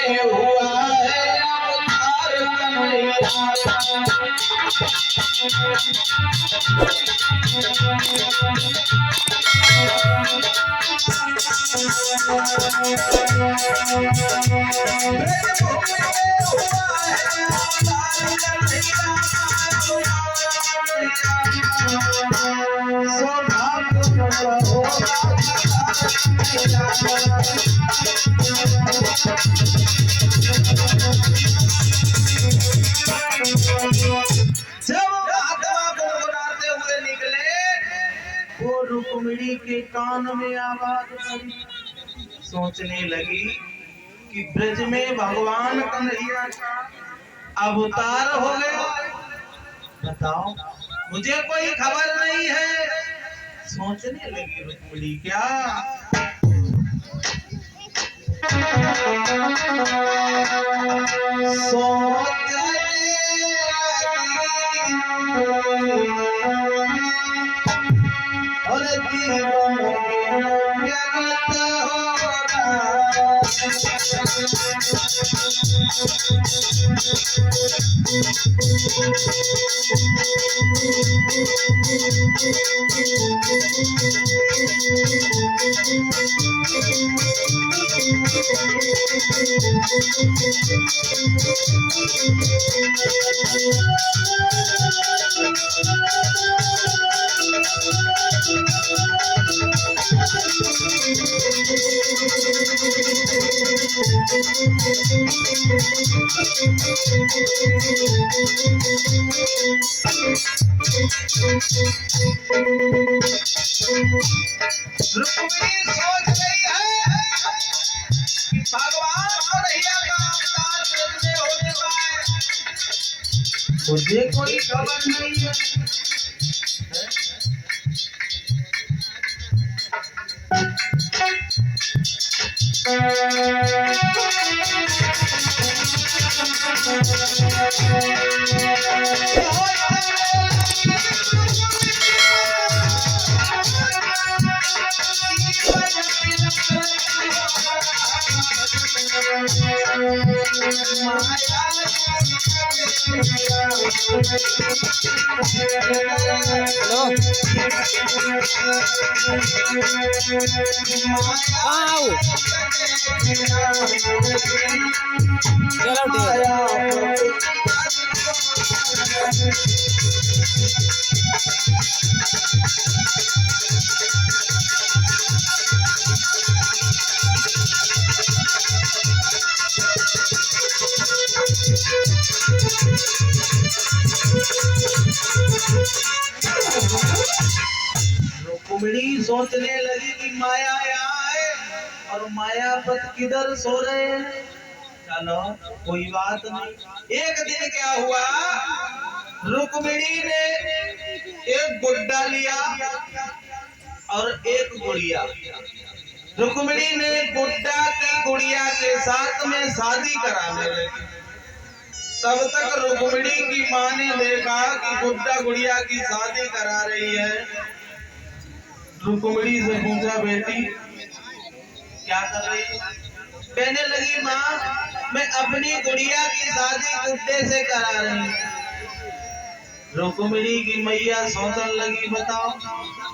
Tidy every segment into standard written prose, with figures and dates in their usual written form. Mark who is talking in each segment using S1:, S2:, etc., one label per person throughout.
S1: में हुआ है अवतार कन्हैया। वो रुक्मिणी के कान में आवाज पड़ी, सोचने लगी कि ब्रज में भगवान कन्हैया का अवतार हो गया। बताओ, मुझे कोई खबर नहीं है। सोचने लगी रुक्मिणी क्या रुक्मिणी सोच रही है कि भगवान कन्हैया का अवतार ब्रज में हो चुका है, मुझे कोई खबर नहीं है। रुक्मिणी सोचने लगी कि माया यहाँ है और मायापत किधर सो रहे हैं। चलो कोई बात नहीं। एक दिन क्या हुआ, रुक्मिणी ने एक गुड्डा लिया और एक गुड़िया। रुक्मिणी ने गुड्डा की गुड़िया के साथ में शादी कराने लगी। तब तक रुक्मिणी की माँ ने देखा कि गुड्डा गुड़िया की शादी करा रही है। रुक्मिणी से पूछा, बेटी क्या कर रही है? कहने लगी, माँ मैं अपनी गुड़िया की शादी गुड्डे से करा रही हूँ। रुक्मिणी की मैया सोचने लगी, बताओ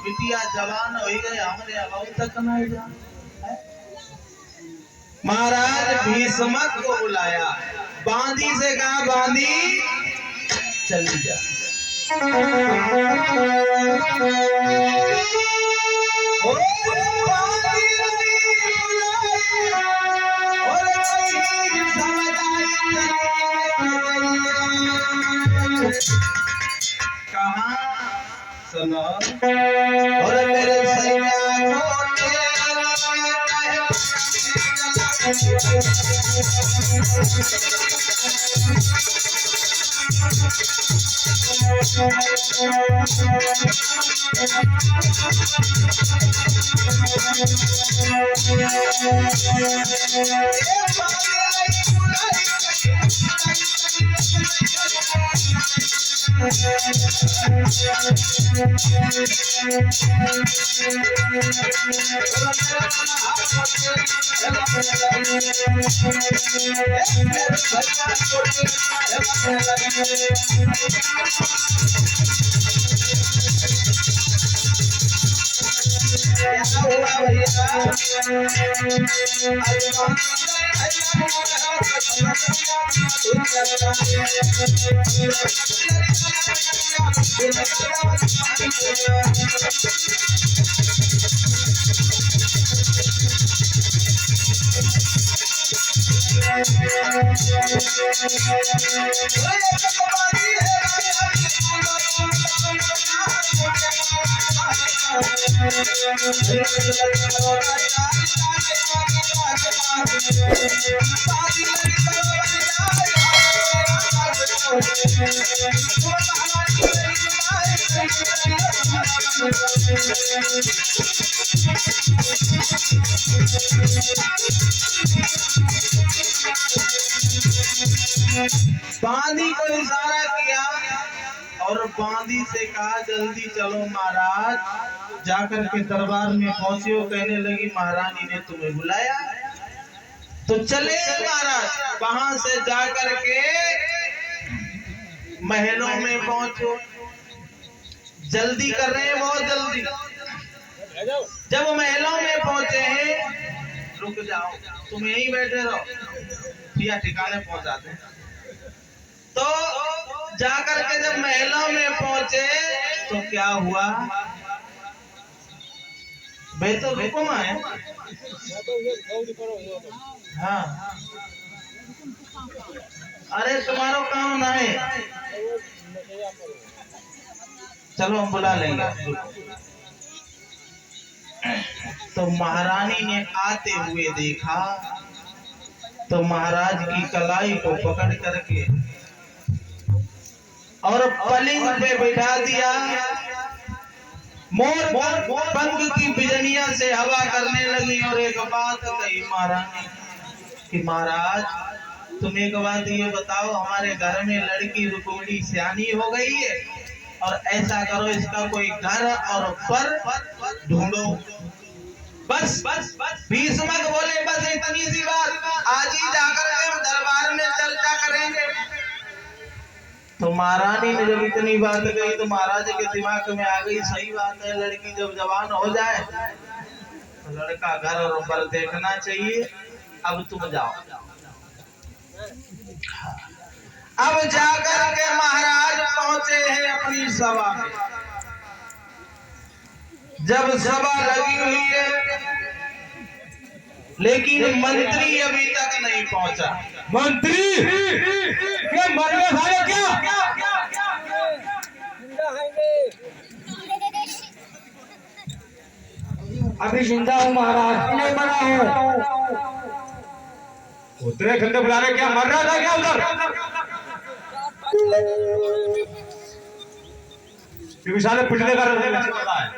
S1: बिटिया जवान हो गए, हमने अब तक नहीं जा। महाराज भीष्मक को बुलाया, बांदी से कहा, बांदी चली जा। कहाँ सुनो और मेरे बांदी को इशारा किया और बांदी से कहा जल्दी चलो महाराज। जाकर के दरबार में पहुंचे, कहने लगी महारानी ने तुम्हें बुलाया। तो चले महाराज, वहां से जाकर के महलों में पहुंचो। जल्दी कर रहे हैं, बहुत जल्दी। जब महलों में पहुंचे हैं, रुक जाओ, तुम यहीं बैठे रहो, या ठिकाने पहुंचाते हैं। तो जाकर के जब महलों में पहुंचे तो क्या हुआ? भाई तो हुक्म है। हाँ, अरे तुम्हारा काम ना है, चलो हम बुला लेंगे। तो महारानी ने आते हुए देखा तो महाराज की कलाई को पकड़ करके और पलंग पे बिठा दिया। मोर पंख की बिजनिया से हवा करने लगी और एक बात कही महारानी कि महाराज तुम एक बात ये बताओ, हमारे घर में लड़की रुक्मिणी सियानी हो गई है और ऐसा करो इसका कोई घर और पर ढूंढो। बस बस बस भीष्मक बोले बस इतनी सी बात, आज ही जाकर हम दरबार में चर्चा करेंगे। तो महारानी ने जब इतनी बात कही तो महाराज के दिमाग में आ गई, सही बात है, लड़की जब जवान हो जाए तो लड़का घर और पर देखना चाहिए। अब तुम जाओ। अब जाकर के महाराज पहुंचे हैं अपनी सभा में। जब सभा लगी हुई है लेकिन मंत्री अभी तक नहीं पहुंचा।
S2: मंत्री क्या मरने वाले क्या? अभी जिंदा हूँ महाराज, नहीं मरा हूँ। उतरे खंडे बुलाने क्या मर रहा था क्या उधर? विशाल पिटने का लक्षण कर रहा है,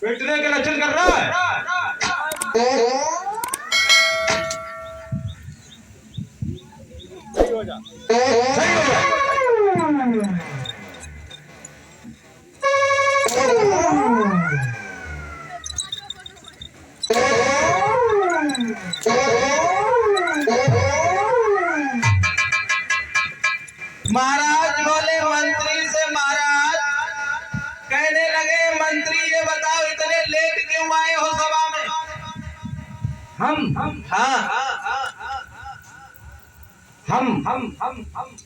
S2: पिटने के लक्षण कर रहा है। सही हो जा, सही हो जा।
S1: महाराज बोले मंत्री से, महाराज कहने लगे मंत्री ये बताओ इतने लेट क्यों आए हो सभा में?
S2: हम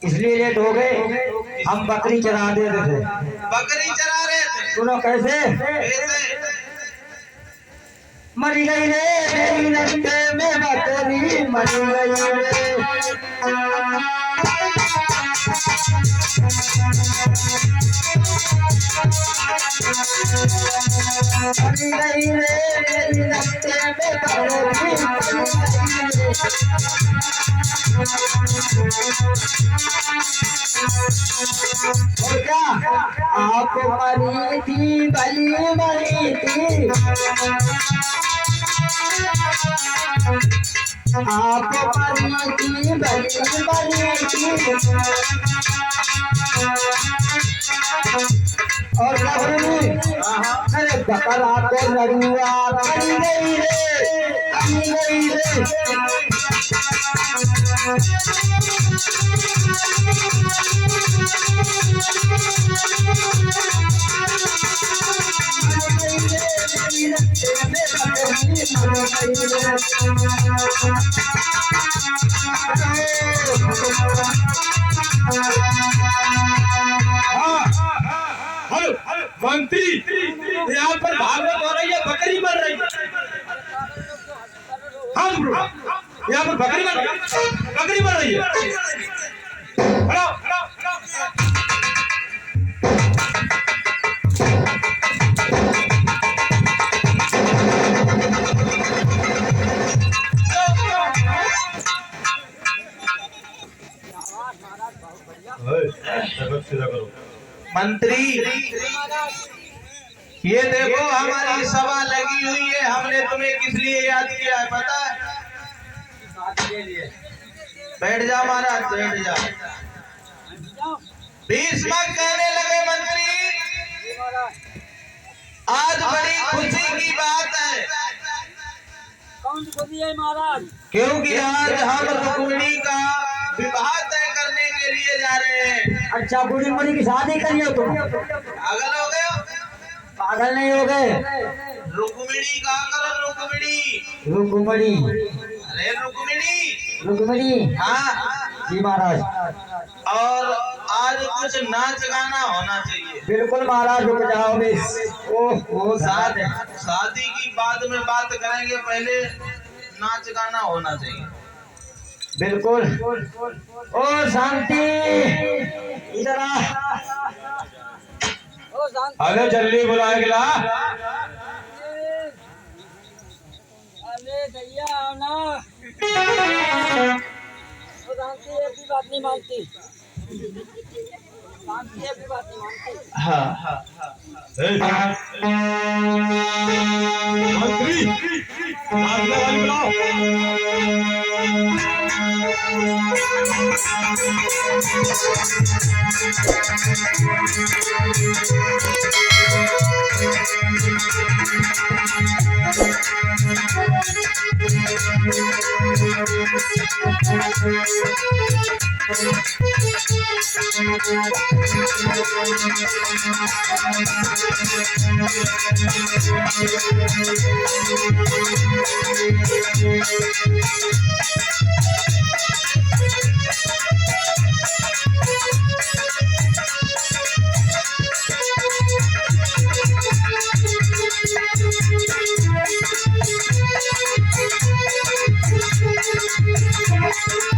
S2: इसलिए लेट हो गए, हम बकरी चरा दे रहे थे।
S1: बकरी चरा रहे थे?
S2: सुनो कैसे? मरी गई रे मेरी रस्ते में बकरी, मरी गई रे। मरी गई रे मेरी रस्ते में बकरी। और क्या आप मरी थी, बली मरी थी, आप मरी थी, बली मरी थी।
S3: करा को लड़ुआ बन गई रे।
S2: हेलो मंत्री, यहाँ पर भागवत हो रही है, बकरी मर रही है। हाँ गुरु, यहाँ पर बकरी मर रही है। हेलो
S1: मंत्री, ये देखो हमारी सभा लगी हुई है, हमने तुम्हें किस लिए याद किया है पता है? बैठ जा महाराज, बैठ जा। भीष्मक कहने लगे मंत्री, आज बड़ी खुशी की बात है।
S3: कौन सी खुशी है महाराज?
S1: क्योंकि आज हम रुक्मिणी का विवाह तय करने के लिए जा रहे हैं।
S3: अच्छा, बूढ़ी मुड़ी की शादी करियो तुम?
S1: पागल हो गए हो?
S3: पागल नहीं हो गए।
S1: रुक्मिणी कहा करो, रुक्मिणी।
S3: रुक्मिणी?
S1: अरे रुक्मिणी।
S3: रुक्मिणी?
S1: हाँ
S3: जी महाराज।
S1: और आज कुछ नाच गाना होना चाहिए।
S3: बिल्कुल महाराज, रुक जाओ मिस। ओह
S1: शादी की बाद में बात करेंगे, पहले नाच गाना होना चाहिए।
S3: बिल्कुल। ओ शांति, इधर आ। ओ शांति,
S2: अरे जल्दी बुलाए गिला।
S3: अरे भैया ना। ओ शांति एक भी बात नहीं मानती। शांति एक भी बात नहीं मानती।
S1: हाँ।
S2: मंत्री, नाचने वाली बुलाओ।
S4: Thank you.